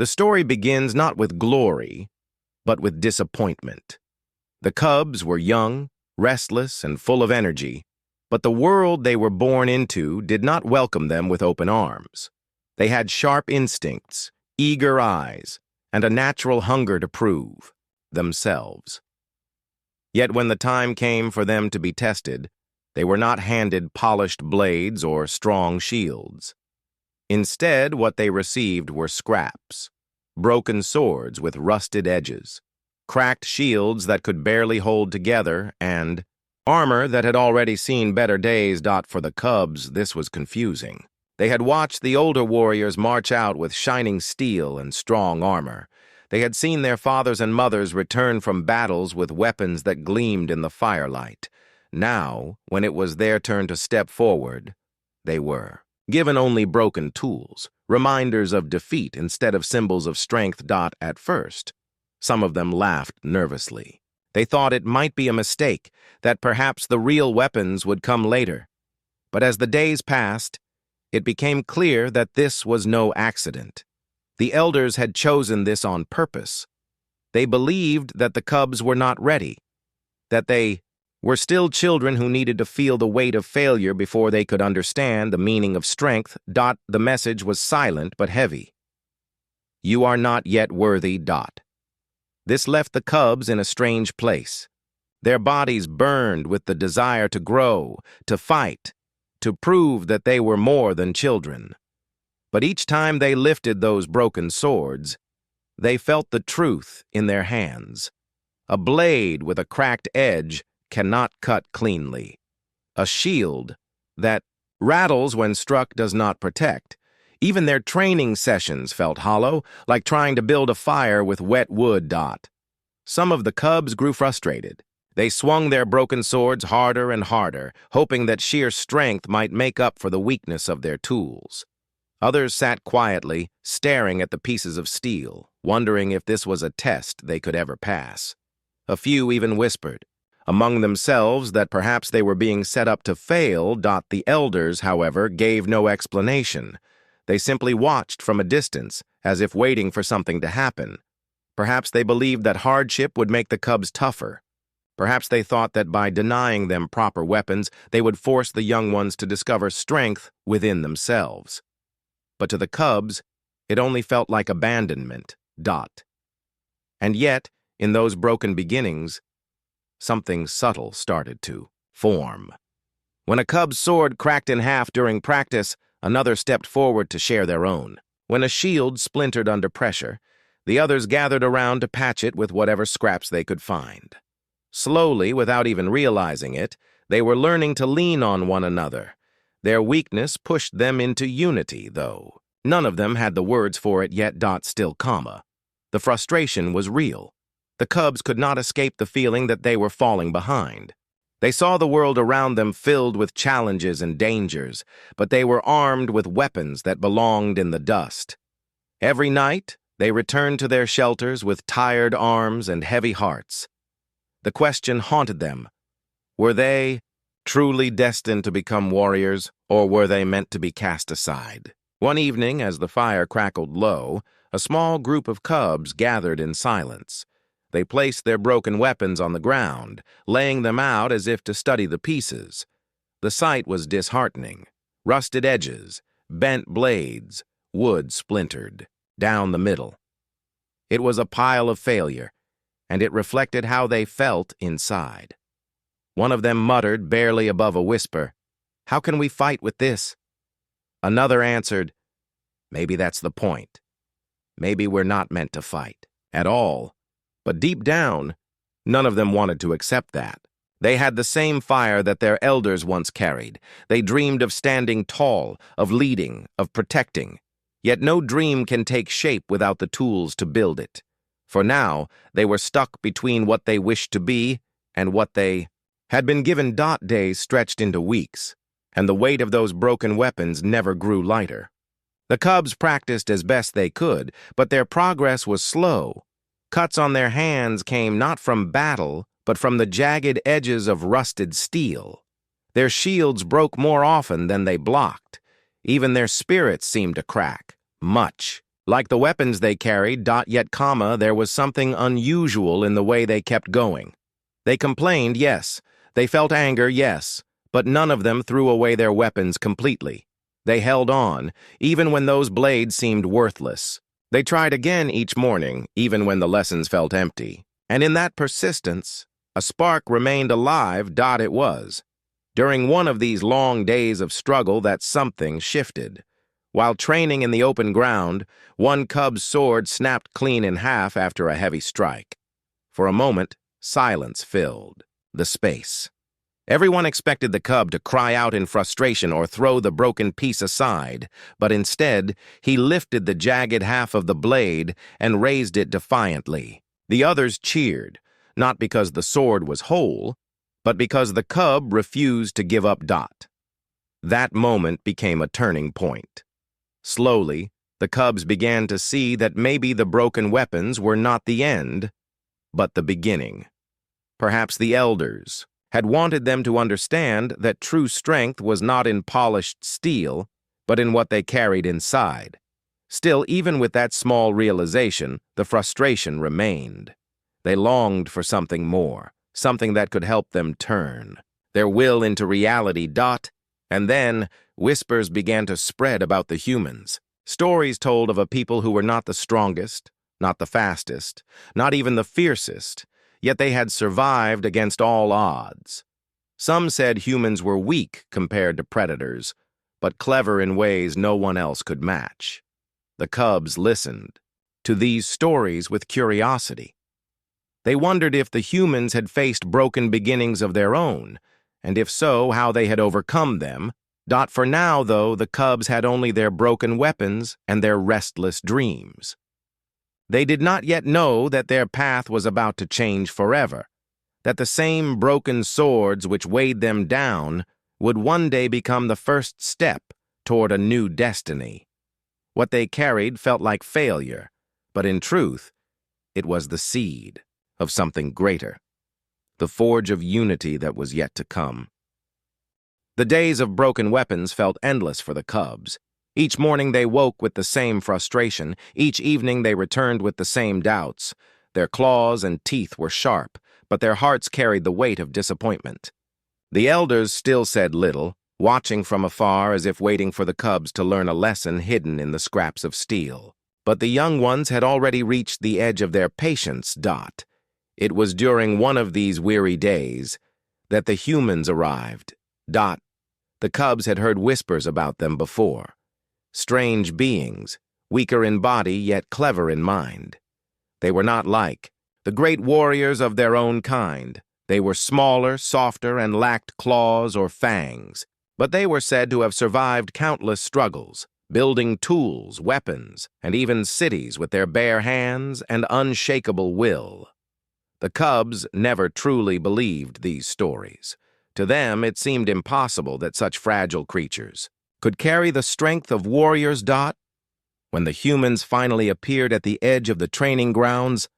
The story begins not with glory, but with disappointment. The cubs were young, restless, and full of energy, but the world they were born into did not welcome them with open arms. They had sharp instincts, eager eyes, and a natural hunger to prove themselves. Yet when the time came for them to be tested, they were not handed polished blades or strong shields. Instead, what they received were scraps, broken swords with rusted edges, cracked shields that could barely hold together, and armor that had already seen better days. For the cubs, this was confusing. They had watched the older warriors march out with shining steel and strong armor. They had seen their fathers and mothers return from battles with weapons that gleamed in the firelight. Now, when it was their turn to step forward, they were given only broken tools, reminders of defeat instead of symbols of strength. At first, some of them laughed nervously. They thought it might be a mistake, that perhaps the real weapons would come later. But as the days passed, it became clear that this was no accident. The elders had chosen this on purpose. They believed that the cubs were not ready, that they were still children who needed to feel the weight of failure before they could understand the meaning of strength. The message was silent but heavy. You are not yet worthy. This left the cubs in a strange place. Their bodies burned with the desire to grow, to fight, to prove that they were more than children. But each time they lifted those broken swords, they felt the truth in their hands. A blade with a cracked edge cannot cut cleanly. A shield that rattles when struck does not protect. Even their training sessions felt hollow, like trying to build a fire with wet wood. Some of the cubs grew frustrated. They swung their broken swords harder and harder, hoping that sheer strength might make up for the weakness of their tools. Others sat quietly, staring at the pieces of steel, wondering if this was a test they could ever pass. A few even whispered among themselves that perhaps they were being set up to fail. The elders, however, gave no explanation. They simply watched from a distance, as if waiting for something to happen. Perhaps they believed that hardship would make the cubs tougher. Perhaps they thought that by denying them proper weapons, they would force the young ones to discover strength within themselves. But to the cubs, it only felt like abandonment. And yet, in those broken beginnings, something subtle started to form. When a cub's sword cracked in half during practice, another stepped forward to share their own. When a shield splintered under pressure, the others gathered around to patch it with whatever scraps they could find. Slowly, without even realizing it, they were learning to lean on one another. Their weakness pushed them into unity, though. None of them had the words for it yet. Still, the frustration was real. The cubs could not escape the feeling that they were falling behind. They saw the world around them filled with challenges and dangers, but they were armed with weapons that belonged in the dust. Every night, they returned to their shelters with tired arms and heavy hearts. The question haunted them. Were they truly destined to become warriors, or were they meant to be cast aside? One evening, as the fire crackled low, a small group of cubs gathered in silence. They placed their broken weapons on the ground, laying them out as if to study the pieces. The sight was disheartening. Rusted edges, bent blades, wood splintered, down the middle. It was a pile of failure, and it reflected how they felt inside. One of them muttered, barely above a whisper, "How can we fight with this?" Another answered, "Maybe that's the point. Maybe we're not meant to fight at all." But deep down, none of them wanted to accept that. They had the same fire that their elders once carried. They dreamed of standing tall, of leading, of protecting. Yet no dream can take shape without the tools to build it. For now, they were stuck between what they wished to be and what they had been given. Days stretched into weeks, and the weight of those broken weapons never grew lighter. The cubs practiced as best they could, but their progress was slow. Cuts on their hands came not from battle, but from the jagged edges of rusted steel. Their shields broke more often than they blocked. Even their spirits seemed to crack, much Like the weapons they carried, yet, there was something unusual in the way they kept going. They complained, yes. They felt anger, yes. But none of them threw away their weapons completely. They held on, even when those blades seemed worthless. They tried again each morning, even when the lessons felt empty. And in that persistence, a spark remained alive. It was. During one of these long days of struggle, that something shifted. While training in the open ground, one cub's sword snapped clean in half after a heavy strike. For a moment, silence filled the space. Everyone expected the cub to cry out in frustration or throw the broken piece aside, but instead, he lifted the jagged half of the blade and raised it defiantly. The others cheered, not because the sword was whole, but because the cub refused to give up. That moment became a turning point. Slowly, the cubs began to see that maybe the broken weapons were not the end, but the beginning. Perhaps the elders had wanted them to understand that true strength was not in polished steel, but in what they carried inside. Still, even with that small realization, the frustration remained. They longed for something more, something that could help them turn their will into reality. And then, whispers began to spread about the humans. Stories told of a people who were not the strongest, not the fastest, not even the fiercest, yet they had survived against all odds. Some said humans were weak compared to predators, but clever in ways no one else could match. The cubs listened to these stories with curiosity. They wondered if the humans had faced broken beginnings of their own, and if so, how they had overcome them. For now, though, the cubs had only their broken weapons and their restless dreams. They did not yet know that their path was about to change forever, that the same broken swords which weighed them down would one day become the first step toward a new destiny. What they carried felt like failure, but in truth, it was the seed of something greater, the forge of unity that was yet to come. The days of broken weapons felt endless for the cubs. Each morning they woke with the same frustration. Each evening they returned with the same doubts. Their claws and teeth were sharp, but their hearts carried the weight of disappointment. The elders still said little, watching from afar as if waiting for the cubs to learn a lesson hidden in the scraps of steel. But the young ones had already reached the edge of their patience. It was during one of these weary days that the humans arrived. The cubs had heard whispers about them before. Strange beings, weaker in body yet clever in mind. They were not like the great warriors of their own kind. They were smaller, softer, and lacked claws or fangs. But they were said to have survived countless struggles, building tools, weapons, and even cities with their bare hands and unshakable will. The cubs never truly believed these stories. To them, it seemed impossible that such fragile creatures could carry the strength of warriors. When the humans finally appeared at the edge of the training grounds,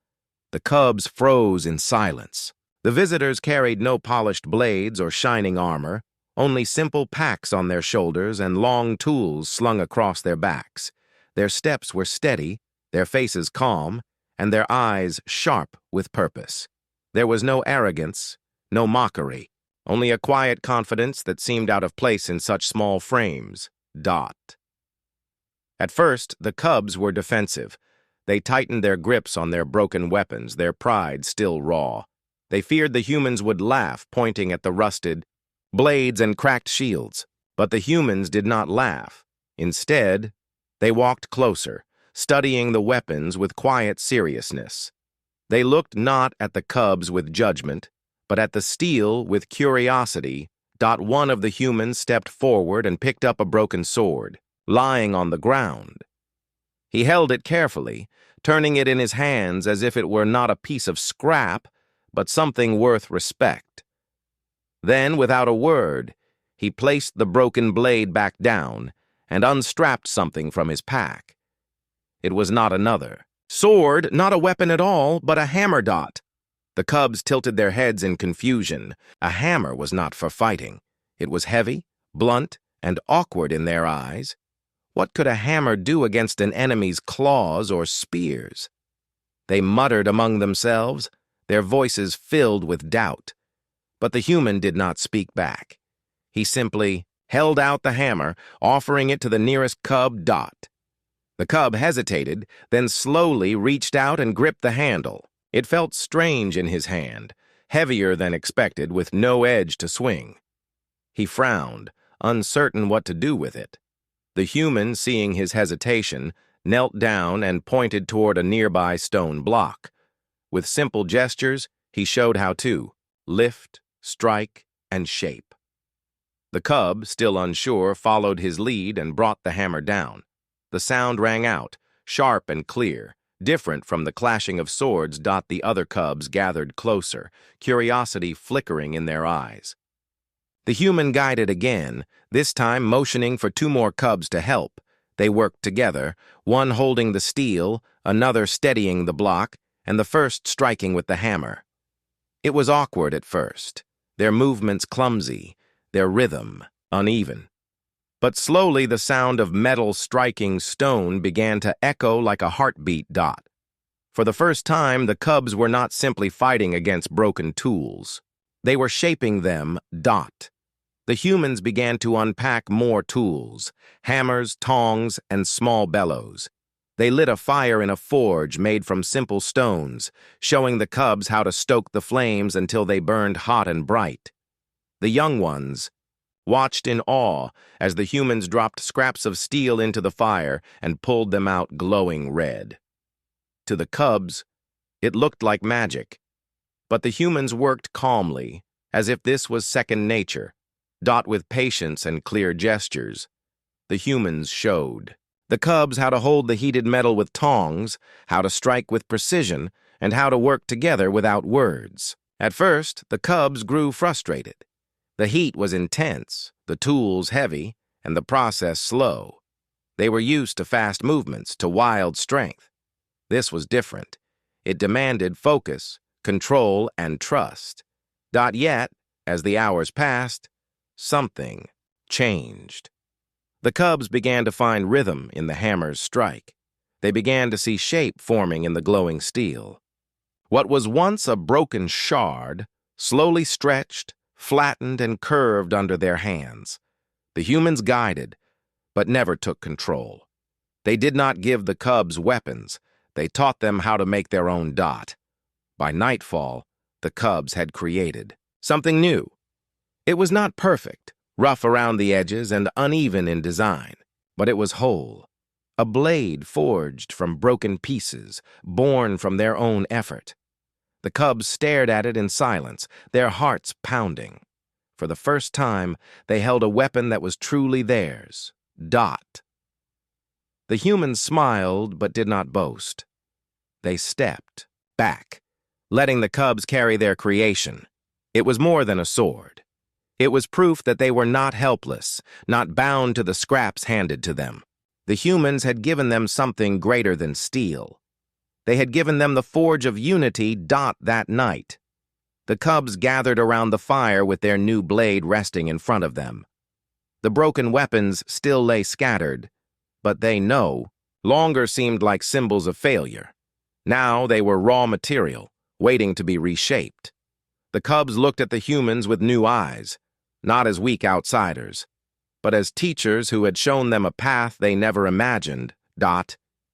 the cubs froze in silence. The visitors carried no polished blades or shining armor, only simple packs on their shoulders and long tools slung across their backs. Their steps were steady, their faces calm, and their eyes sharp with purpose. There was no arrogance, no mockery, only a quiet confidence that seemed out of place in such small frames. At first, the cubs were defensive. They tightened their grips on their broken weapons, their pride still raw. They feared the humans would laugh, pointing at the rusted blades and cracked shields. But the humans did not laugh. Instead, they walked closer, studying the weapons with quiet seriousness. They looked not at the cubs with judgment, but at the steel with curiosity. One of the humans stepped forward and picked up a broken sword, lying on the ground. He held it carefully, turning it in his hands as if it were not a piece of scrap, but something worth respect. Then, without a word, he placed the broken blade back down and unstrapped something from his pack. It was not another sword, not a weapon at all, but a hammer. The cubs tilted their heads in confusion. A hammer was not for fighting. It was heavy, blunt, and awkward in their eyes. What could a hammer do against an enemy's claws or spears? They muttered among themselves, their voices filled with doubt. But the human did not speak back. He simply held out the hammer, offering it to the nearest cub, Dot. The cub hesitated, then slowly reached out and gripped the handle. It felt strange in his hand, heavier than expected, with no edge to swing. He frowned, uncertain what to do with it. The human, seeing his hesitation, knelt down and pointed toward a nearby stone block. With simple gestures, he showed how to lift, strike, and shape. The cub, still unsure, followed his lead and brought the hammer down. The sound rang out, sharp and clear, different from the clashing of swords. The other cubs gathered closer, curiosity flickering in their eyes. The human guided again, this time motioning for two more cubs to help. They worked together, one holding the steel, another steadying the block, and the first striking with the hammer. It was awkward at first, their movements clumsy, their rhythm uneven. But slowly the sound of metal striking stone began to echo like a heartbeat. For the first time, the cubs were not simply fighting against broken tools. They were shaping them. The humans began to unpack more tools, hammers, tongs, and small bellows. They lit a fire in a forge made from simple stones, showing the cubs how to stoke the flames until they burned hot and bright. The young ones watched in awe as the humans dropped scraps of steel into the fire and pulled them out glowing red. To the cubs, it looked like magic, but the humans worked calmly, as if this was second nature. With patience and clear gestures, the humans showed the cubs how to hold the heated metal with tongs, how to strike with precision, and how to work together without words. At first, the cubs grew frustrated. The heat was intense, the tools heavy, and the process slow. They were used to fast movements, to wild strength. This was different. It demanded focus, control, and trust. Yet, as the hours passed, something changed. The cubs began to find rhythm in the hammer's strike. They began to see shape forming in the glowing steel. What was once a broken shard slowly stretched, flattened, and curved under their hands. The humans guided, but never took control. They did not give the cubs weapons. They taught them how to make their own. By nightfall, the cubs had created something new. It was not perfect, rough around the edges and uneven in design, but it was whole. A blade forged from broken pieces, born from their own effort. The cubs stared at it in silence, their hearts pounding. For the first time, they held a weapon that was truly theirs. The humans smiled but did not boast. They stepped back, letting the cubs carry their creation. It was more than a sword. It was proof that they were not helpless, not bound to the scraps handed to them. The humans had given them something greater than steel. They had given them the forge of unity. That night, the cubs gathered around the fire with their new blade resting in front of them. The broken weapons still lay scattered, but they no longer seemed like symbols of failure. Now they were raw material, waiting to be reshaped. The cubs looked at the humans with new eyes, not as weak outsiders, but as teachers who had shown them a path they never imagined.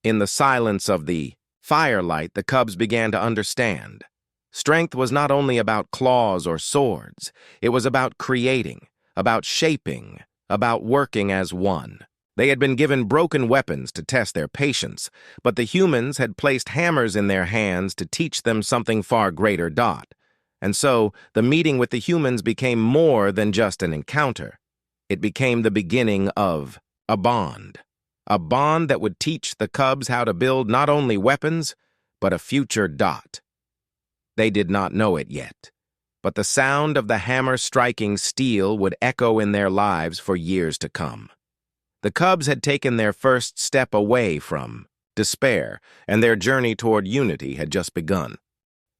In the silence of the firelight, the cubs began to understand. Strength was not only about claws or swords. It was about creating, about shaping, about working as one. They had been given broken weapons to test their patience, but the humans had placed hammers in their hands to teach them something far greater. And so, the meeting with the humans became more than just an encounter. It became the beginning of a bond that would teach the cubs how to build not only weapons, but a future. They did not know it yet, but the sound of the hammer striking steel would echo in their lives for years to come. The cubs had taken their first step away from despair, and their journey toward unity had just begun.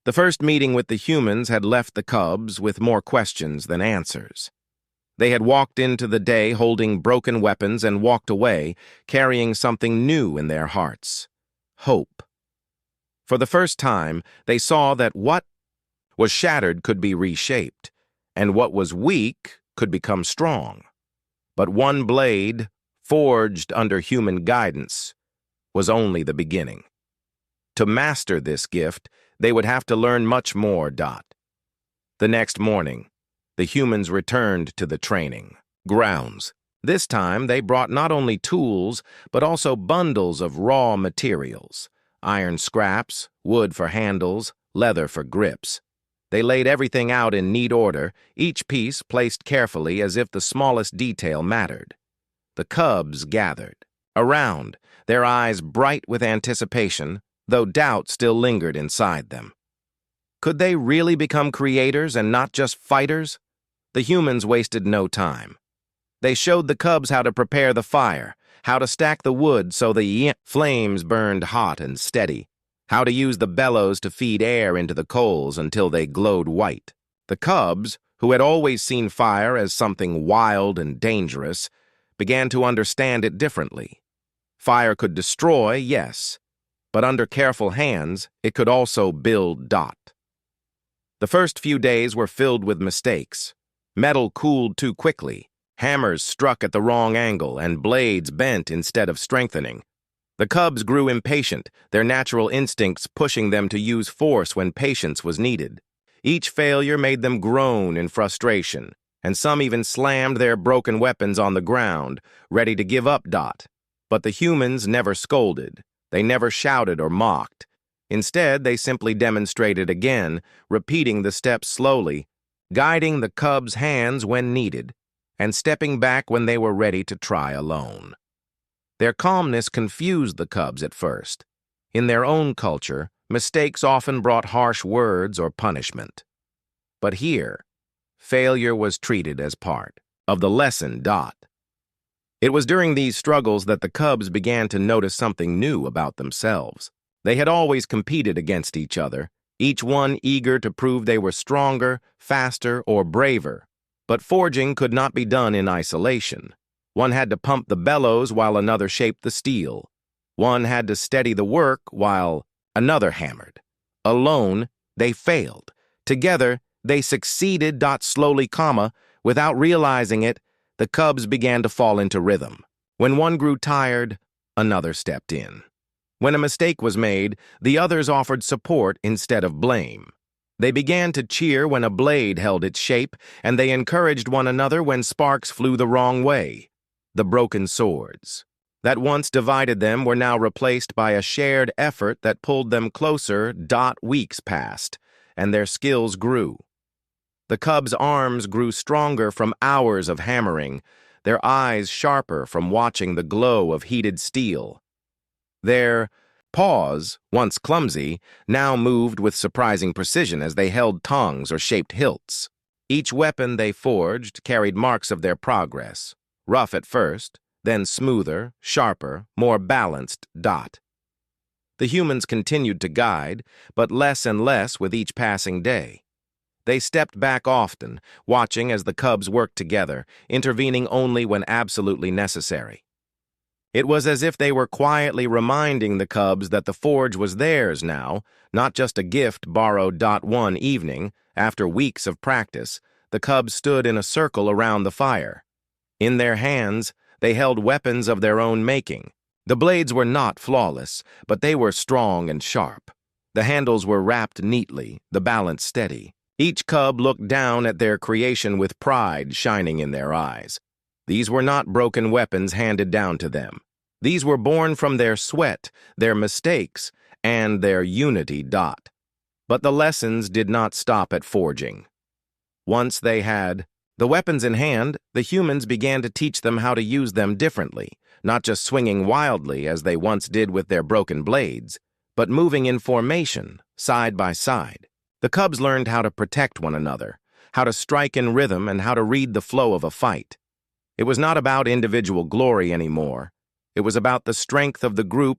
The first meeting with the humans had left the cubs with more questions than answers. They had walked into the day holding broken weapons and walked away, carrying something new in their hearts: hope. For the first time, they saw that what was shattered could be reshaped, and what was weak could become strong. But one blade, forged under human guidance, was only the beginning. To master this gift, they would have to learn much more. The next morning, the humans returned to the training grounds. This time, they brought not only tools, but also bundles of raw materials: iron scraps, wood for handles, leather for grips. They laid everything out in neat order, each piece placed carefully as if the smallest detail mattered. The cubs gathered around, their eyes bright with anticipation, though doubt still lingered inside them. Could they really become creators and not just fighters? The humans wasted no time. They showed the cubs how to prepare the fire, how to stack the wood so the flames burned hot and steady, how to use the bellows to feed air into the coals until they glowed white. The cubs, who had always seen fire as something wild and dangerous, began to understand it differently. Fire could destroy, yes, but under careful hands, it could also build. The first few days were filled with mistakes. Metal cooled too quickly, hammers struck at the wrong angle, and blades bent instead of strengthening. The cubs grew impatient, their natural instincts pushing them to use force when patience was needed. Each failure made them groan in frustration, and some even slammed their broken weapons on the ground, ready to give up. But the humans never scolded. They never shouted or mocked. Instead, they simply demonstrated again, repeating the steps slowly, guiding the cubs' hands when needed, and stepping back when they were ready to try alone. Their calmness confused the cubs at first. In their own culture, mistakes often brought harsh words or punishment. But here, failure was treated as part of the lesson. It was during these struggles that the cubs began to notice something new about themselves. They had always competed against each other, each one eager to prove they were stronger, faster, or braver. But forging could not be done in isolation. One had to pump the bellows while another shaped the steel. One had to steady the work while another hammered. Alone, they failed. Together, they succeeded. Slowly, without realizing it, the cubs began to fall into rhythm. When one grew tired, another stepped in. When a mistake was made, the others offered support instead of blame. They began to cheer when a blade held its shape, and they encouraged one another when sparks flew the wrong way. The broken swords that once divided them were now replaced by a shared effort that pulled them closer. Weeks passed, and their skills grew. The cubs' arms grew stronger from hours of hammering, their eyes sharper from watching the glow of heated steel. Their paws, once clumsy, now moved with surprising precision as they held tongs or shaped hilts. Each weapon they forged carried marks of their progress, rough at first, then smoother, sharper, more balanced. The humans continued to guide, but less and less with each passing day. They stepped back often, watching as the cubs worked together, intervening only when absolutely necessary. It was as if they were quietly reminding the cubs that the forge was theirs now, not just a gift borrowed. One evening, after weeks of practice, the cubs stood in a circle around the fire. In their hands, they held weapons of their own making. The blades were not flawless, but they were strong and sharp. The handles were wrapped neatly, the balance steady. Each cub looked down at their creation with pride shining in their eyes. These were not broken weapons handed down to them. These were born from their sweat, their mistakes, and their unity. But the lessons did not stop at forging. Once they had the weapons in hand, the humans began to teach them how to use them differently, not just swinging wildly as they once did with their broken blades, but moving in formation, side by side. The cubs learned how to protect one another, how to strike in rhythm, and how to read the flow of a fight. It was not about individual glory anymore. It was about the strength of the group.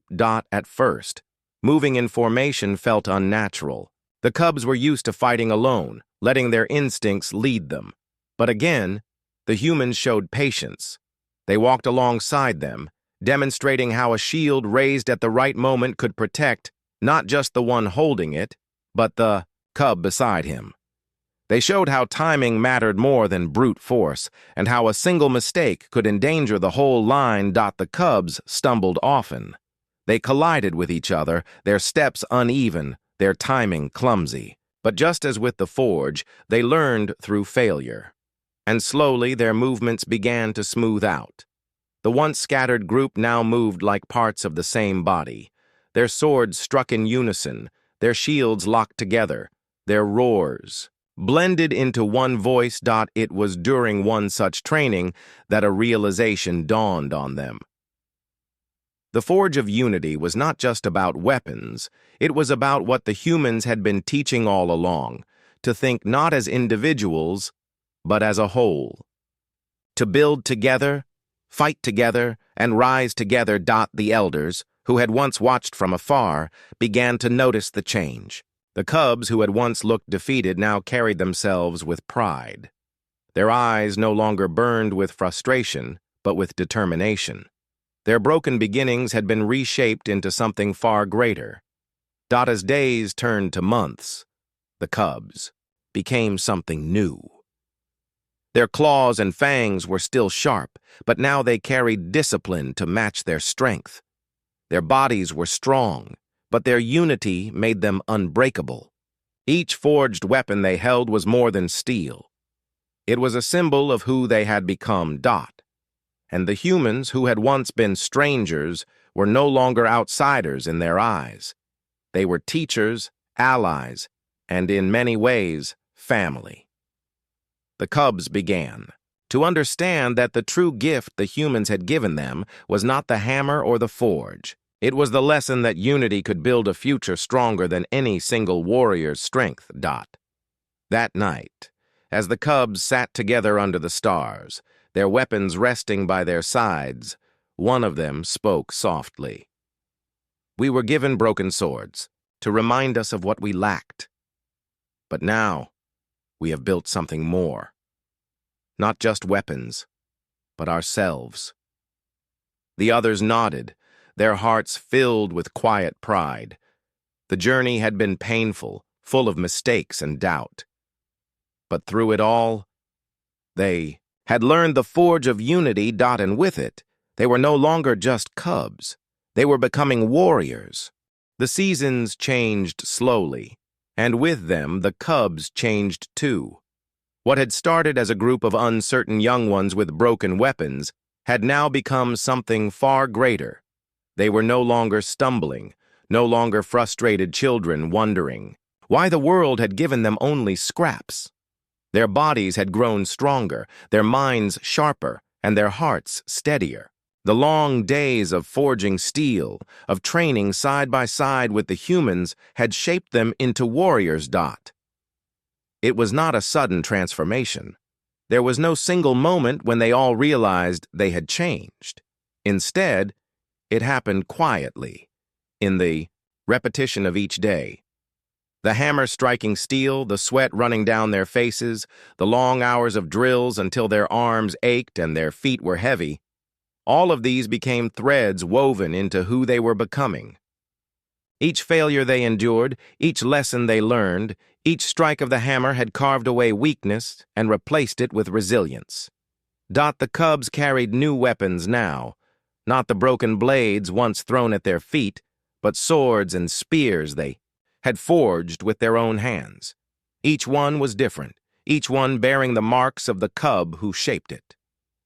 At first, moving in formation felt unnatural. The cubs were used to fighting alone, letting their instincts lead them. But again, The humans showed patience. They walked alongside them, demonstrating how a shield raised at the right moment could protect not just the one holding it, but the cub beside him. They showed how timing mattered more than brute force, and how a single mistake could endanger the whole line. The cubs stumbled often. They collided with each other, their steps uneven, their timing clumsy. But just as with the forge, they learned through failure. And slowly their movements began to smooth out. The once scattered group now moved like parts of the same body. Their swords struck in unison, their shields locked together, their roars blended into one voice. It was during one such training that a realization dawned on them. The Forge of Unity was not just about weapons, it was about what the humans had been teaching all along, to think not as individuals, but as a whole. To build together, fight together, and rise together. The elders, who had once watched from afar, began to notice the change. The cubs, who had once looked defeated, now carried themselves with pride. Their eyes no longer burned with frustration, but with determination. Their broken beginnings had been reshaped into something far greater. As days turned to months, the cubs became something new. Their claws and fangs were still sharp, but now they carried discipline to match their strength. Their bodies were strong, but their unity made them unbreakable. Each forged weapon they held was more than steel. It was a symbol of who they had become. And the humans, who had once been strangers, were no longer outsiders in their eyes. They were teachers, allies, and in many ways, family. The cubs began to understand that the true gift the humans had given them was not the hammer or the forge. It was the lesson that unity could build a future stronger than any single warrior's strength. That night, as the cubs sat together under the stars, their weapons resting by their sides, one of them spoke softly. "We were given broken swords to remind us of what we lacked. But now, we have built something more. Not just weapons, but ourselves." The others nodded, their hearts filled with quiet pride. The journey had been painful, full of mistakes and doubt. But through it all, they had learned the Forge of Unity. And with it, they were no longer just cubs. They were becoming warriors. The seasons changed slowly, and with them the cubs changed too. What had started as a group of uncertain young ones with broken weapons had now become something far greater. They were no longer stumbling, no longer frustrated children wondering why the world had given them only scraps. Their bodies had grown stronger, their minds sharper, and their hearts steadier. The long days of forging steel, of training side by side with the humans, had shaped them into warriors. It was not a sudden transformation. There was no single moment when they all realized they had changed. Instead, it happened quietly, in the repetition of each day. The hammer striking steel, the sweat running down their faces, the long hours of drills until their arms ached and their feet were heavy, all of these became threads woven into who they were becoming. Each failure they endured, each lesson they learned, each strike of the hammer had carved away weakness and replaced it with resilience. The cubs carried new weapons now, not the broken blades once thrown at their feet, but swords and spears they had forged with their own hands. Each one was different, each one bearing the marks of the cub who shaped it.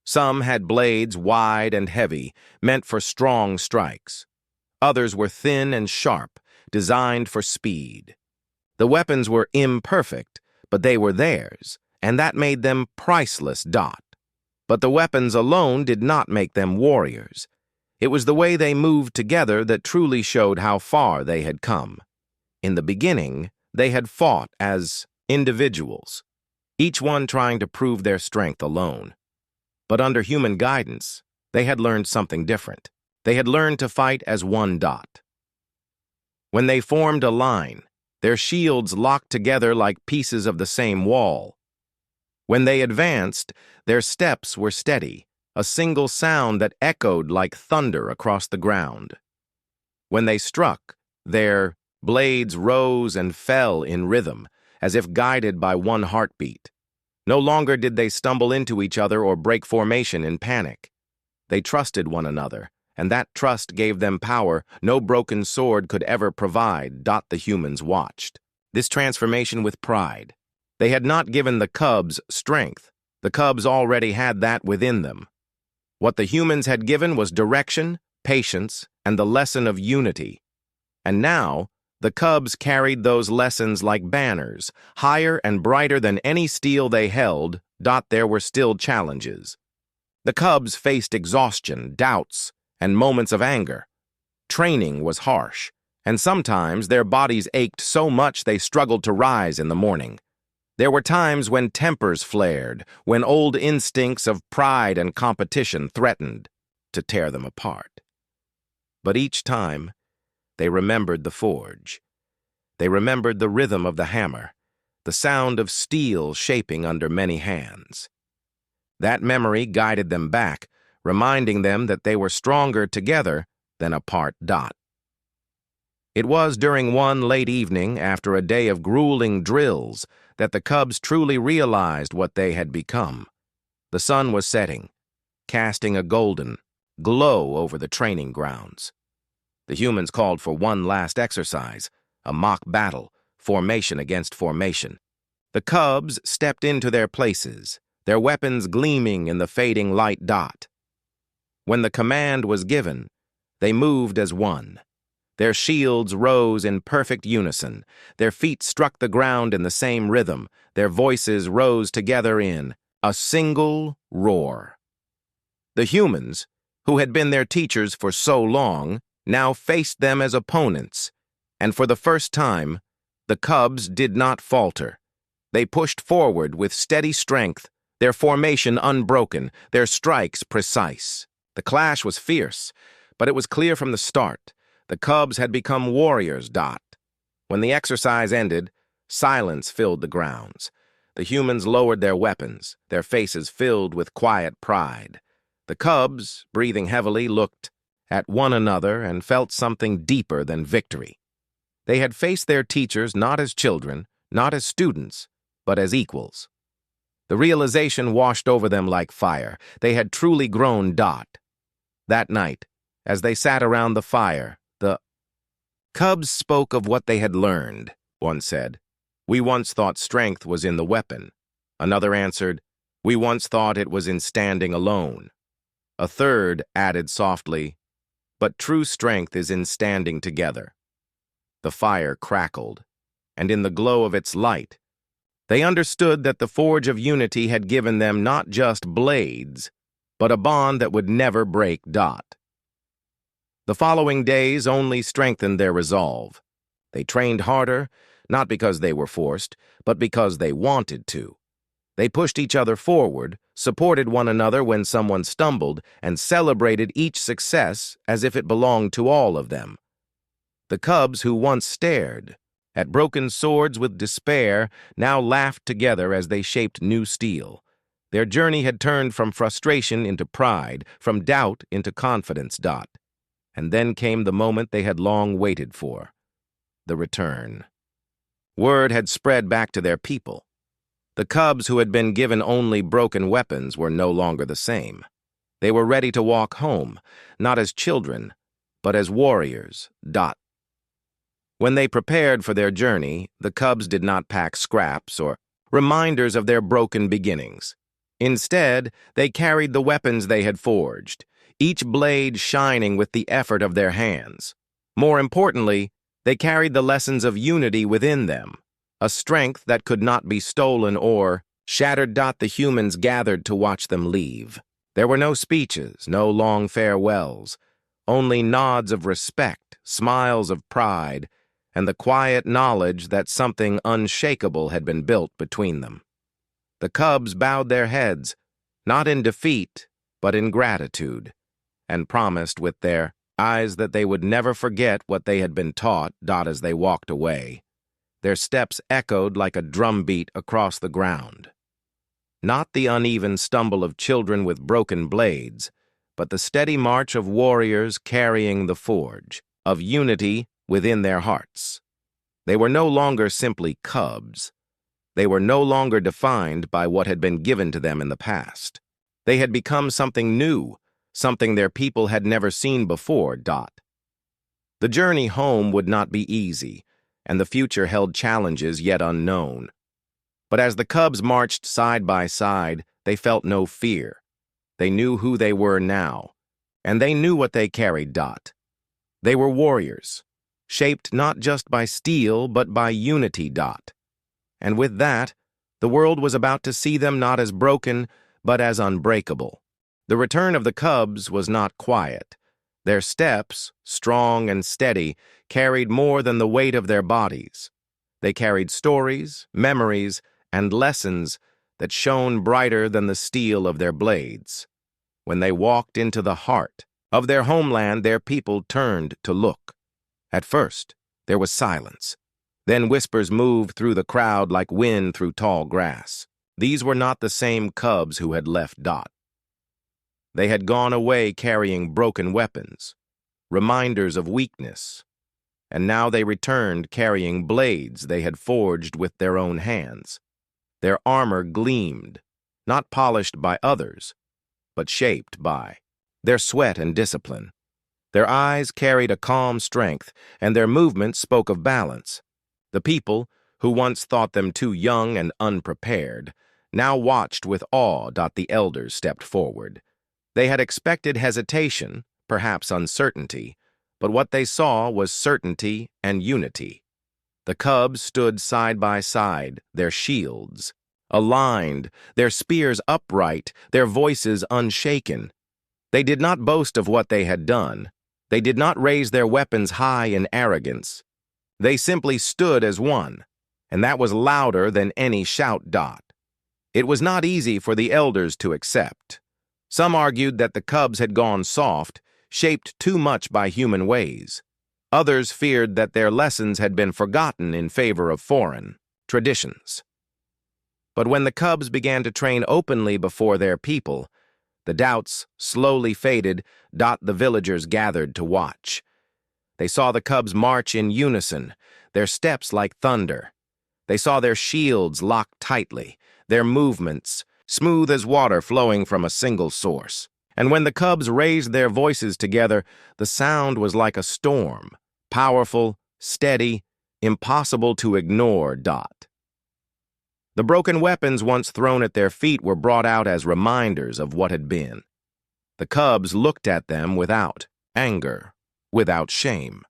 Some had blades wide and heavy, meant for strong strikes. Others were thin and sharp, designed for speed. The weapons were imperfect, but they were theirs, and that made them priceless. But the weapons alone did not make them warriors. It was the way they moved together that truly showed how far they had come. In the beginning, they had fought as individuals, each one trying to prove their strength alone. But under human guidance, they had learned something different. They had learned to fight as one. When they formed a line, their shields locked together like pieces of the same wall. When they advanced, their steps were steady, a single sound that echoed like thunder across the ground. When they struck, their blades rose and fell in rhythm, as if guided by one heartbeat. No longer did they stumble into each other or break formation in panic. They trusted one another, and that trust gave them power no broken sword could ever provide. The humans watched this transformation with pride. They had not given the cubs strength. The cubs already had that within them. What the humans had given was direction, patience, and the lesson of unity. And now, the cubs carried those lessons like banners, higher and brighter than any steel they held. There were still challenges. The cubs faced exhaustion, doubts, and moments of anger. Training was harsh, and sometimes their bodies ached so much they struggled to rise in the morning. There were times when tempers flared, when old instincts of pride and competition threatened to tear them apart. But each time, they remembered the forge. They remembered the rhythm of the hammer, the sound of steel shaping under many hands. That memory guided them back, reminding them that they were stronger together than apart. It was during one late evening, after a day of grueling drills, that the cubs truly realized what they had become. The sun was setting, casting a golden glow over the training grounds. The humans called for one last exercise, a mock battle, formation against formation. The cubs stepped into their places, their weapons gleaming in the fading light. When the command was given, they moved as one. Their shields rose in perfect unison. Their feet struck the ground in the same rhythm. Their voices rose together in a single roar. The humans, who had been their teachers for so long, now faced them as opponents, and for the first time, the cubs did not falter. They pushed forward with steady strength, their formation unbroken, their strikes precise. The clash was fierce, but it was clear from the start. The cubs had become warriors. When the exercise ended, silence filled the grounds. The humans lowered their weapons, their faces filled with quiet pride. The cubs, breathing heavily, looked at one another and felt something deeper than victory. They had faced their teachers not as children, not as students, but as equals. The realization washed over them like fire. They had truly grown. That night, as they sat around the fire, the cubs spoke of what they had learned. One said, "We once thought strength was in the weapon." Another answered, "We once thought it was in standing alone." A third added softly, "But true strength is in standing together." The fire crackled, and in the glow of its light, they understood that the forge of unity had given them not just blades, but a bond that would never break. The following days only strengthened their resolve. They trained harder, not because they were forced, but because they wanted to. They pushed each other forward, supported one another when someone stumbled, and celebrated each success as if it belonged to all of them. The cubs who once stared at broken swords with despair now laughed together as they shaped new steel. Their journey had turned from frustration into pride, from doubt into confidence. And then came the moment they had long waited for, the return. Word had spread back to their people. The cubs who had been given only broken weapons were no longer the same. They were ready to walk home, not as children, but as warriors. When they prepared for their journey, the cubs did not pack scraps or reminders of their broken beginnings. Instead, they carried the weapons they had forged, each blade shining with the effort of their hands. More importantly, they carried the lessons of unity within them, a strength that could not be stolen or shattered. The humans gathered to watch them leave. There were no speeches, no long farewells, only nods of respect, smiles of pride, and the quiet knowledge that something unshakable had been built between them. The cubs bowed their heads, not in defeat, but in gratitude, and promised with their eyes that they would never forget what they had been taught. As they walked away, their steps echoed like a drumbeat across the ground. Not the uneven stumble of children with broken blades, but the steady march of warriors carrying the forge, of unity within their hearts. They were no longer simply cubs. They were no longer defined by what had been given to them in the past. They had become something new, something their people had never seen before. The journey home would not be easy, and the future held challenges yet unknown. But as the cubs marched side by side, they felt no fear. They knew who they were now, and they knew what they carried. They were warriors, shaped not just by steel but by unity. And with that, the world was about to see them not as broken, but as unbreakable. The return of the cubs was not quiet. Their steps, strong and steady, carried more than the weight of their bodies. They carried stories, memories, and lessons that shone brighter than the steel of their blades. When they walked into the heart of their homeland, their people turned to look. At first, there was silence. Then whispers moved through the crowd like wind through tall grass. These were not the same cubs who had left. They had gone away carrying broken weapons, reminders of weakness, and now they returned carrying blades they had forged with their own hands. Their armor gleamed, not polished by others, but shaped by their sweat and discipline. Their eyes carried a calm strength, and their movements spoke of balance. The people, who once thought them too young and unprepared, now watched with awe. The elders stepped forward. They had expected hesitation, perhaps uncertainty, but what they saw was certainty and unity. The cubs stood side by side, their shields aligned, their spears upright, their voices unshaken. They did not boast of what they had done. They did not raise their weapons high in arrogance. They simply stood as one, and that was louder than any shout. It was not easy for the elders to accept. Some argued that the cubs had gone soft, shaped too much by human ways. Others feared that their lessons had been forgotten in favor of foreign traditions. But when the cubs began to train openly before their people, the doubts slowly faded. The villagers gathered to watch. They saw the cubs march in unison, their steps like thunder. They saw their shields locked tightly, their movements smooth as water flowing from a single source. And when the cubs raised their voices together, the sound was like a storm, powerful, steady, impossible to ignore. The broken weapons once thrown at their feet were brought out as reminders of what had been. The cubs looked at them without anger, without shame.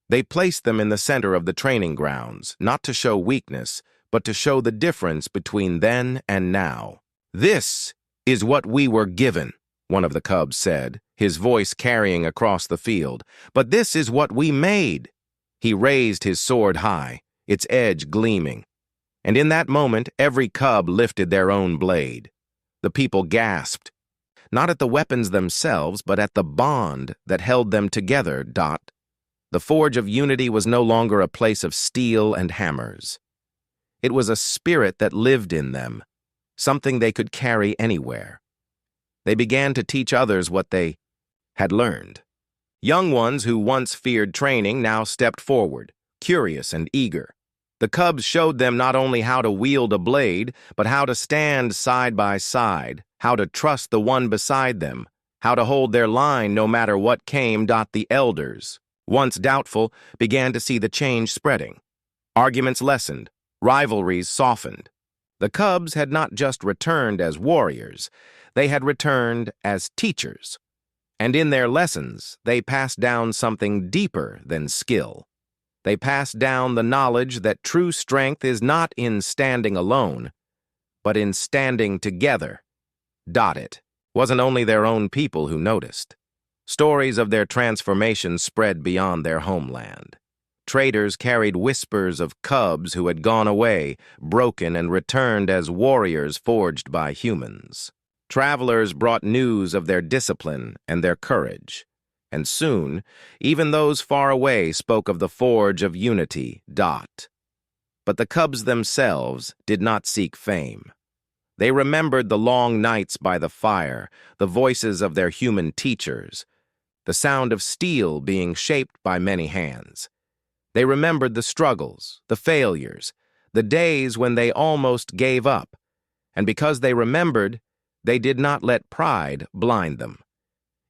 They placed them in the center of the training grounds, not to show weakness, but to show the difference between then and now. "This is what we were given," one of the cubs said, his voice carrying across the field. "But this is what we made." He raised his sword high, its edge gleaming. And in that moment, every cub lifted their own blade. The people gasped, not at the weapons themselves, but at the bond that held them together. The forge of unity was no longer a place of steel and hammers. It was a spirit that lived in them, something they could carry anywhere. They began to teach others what they had learned. Young ones who once feared training now stepped forward, curious and eager. The cubs showed them not only how to wield a blade, but how to stand side by side, how to trust the one beside them, how to hold their line no matter what came. The elders, once doubtful, began to see the change spreading. Arguments lessened, rivalries softened. The cubs had not just returned as warriors, they had returned as teachers. And in their lessons, they passed down something deeper than skill. They passed down the knowledge that true strength is not in standing alone, but in standing together. It wasn't only their own people who noticed. Stories of their transformation spread beyond their homeland. Traders carried whispers of cubs who had gone away, broken, and returned as warriors forged by humans. Travelers brought news of their discipline and their courage. And soon, even those far away spoke of the forge of unity. But the cubs themselves did not seek fame. They remembered the long nights by the fire, the voices of their human teachers, the sound of steel being shaped by many hands. They remembered the struggles, the failures, the days when they almost gave up, and because they remembered, they did not let pride blind them.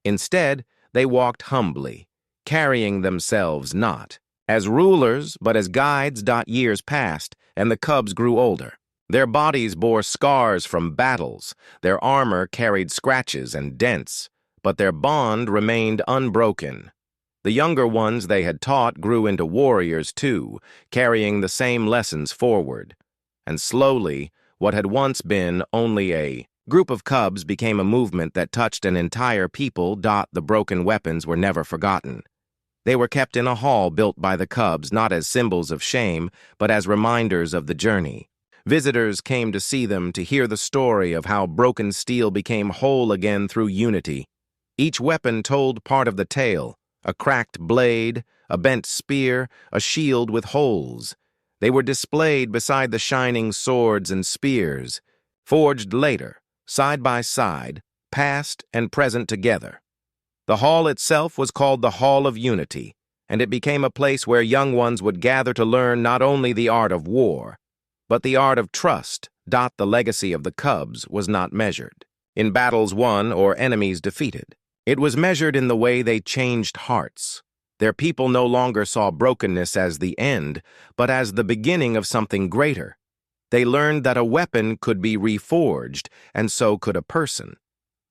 Instead, they walked humbly, carrying themselves not as rulers, but as guides. Years passed, and the cubs grew older. Their bodies bore scars from battles, their armor carried scratches and dents, but their bond remained unbroken. The younger ones they had taught grew into warriors too, carrying the same lessons forward. And slowly, what had once been only a group of cubs became a movement that touched an entire people. The broken weapons were never forgotten. They were kept in a hall built by the cubs, not as symbols of shame, but as reminders of the journey. Visitors came to see them to hear the story of how broken steel became whole again through unity. Each weapon told part of the tale: a cracked blade, a bent spear, a shield with holes. They were displayed beside the shining swords and spears, forged later, side by side, past and present together. The hall itself was called the Hall of Unity, and it became a place where young ones would gather to learn not only the art of war, but the art of trust. The legacy of the cubs was not measured in battles won or enemies defeated. It was measured in the way they changed hearts. Their people no longer saw brokenness as the end, but as the beginning of something greater. They learned that a weapon could be reforged, and so could a person.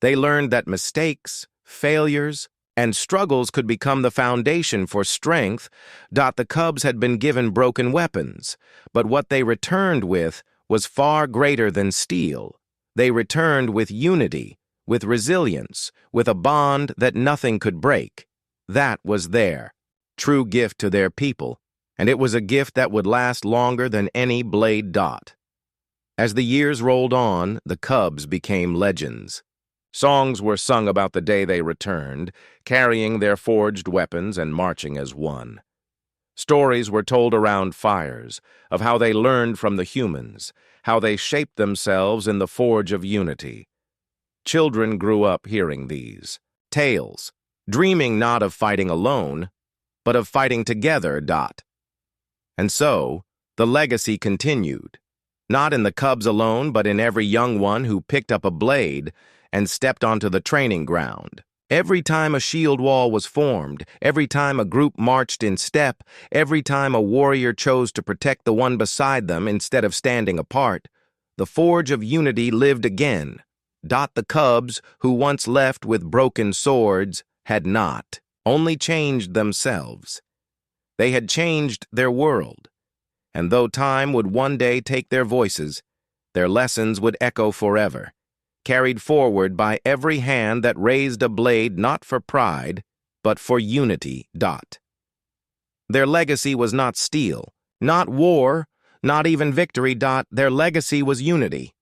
They learned that mistakes, failures, and struggles could become the foundation for strength. The cubs had been given broken weapons, but what they returned with was far greater than steel. They returned with unity, with resilience, with a bond that nothing could break. That was their true gift to their people, and it was a gift that would last longer than any blade. As the years rolled on, the cubs became legends. Songs were sung about the day they returned, carrying their forged weapons and marching as one. Stories were told around fires of how they learned from the humans, how they shaped themselves in the forge of unity. Children grew up hearing these tales, dreaming not of fighting alone, but of fighting together. And so, the legacy continued, not in the cubs alone, but in every young one who picked up a blade and stepped onto the training ground. Every time a shield wall was formed, every time a group marched in step, every time a warrior chose to protect the one beside them instead of standing apart, the forge of unity lived again. The cubs, who once left with broken swords, had not only changed themselves. They had changed their world. And though time would one day take their voices, their lessons would echo forever, carried forward by every hand that raised a blade not for pride, but for unity. Their legacy was not steel, not war, not even victory. Their legacy was unity.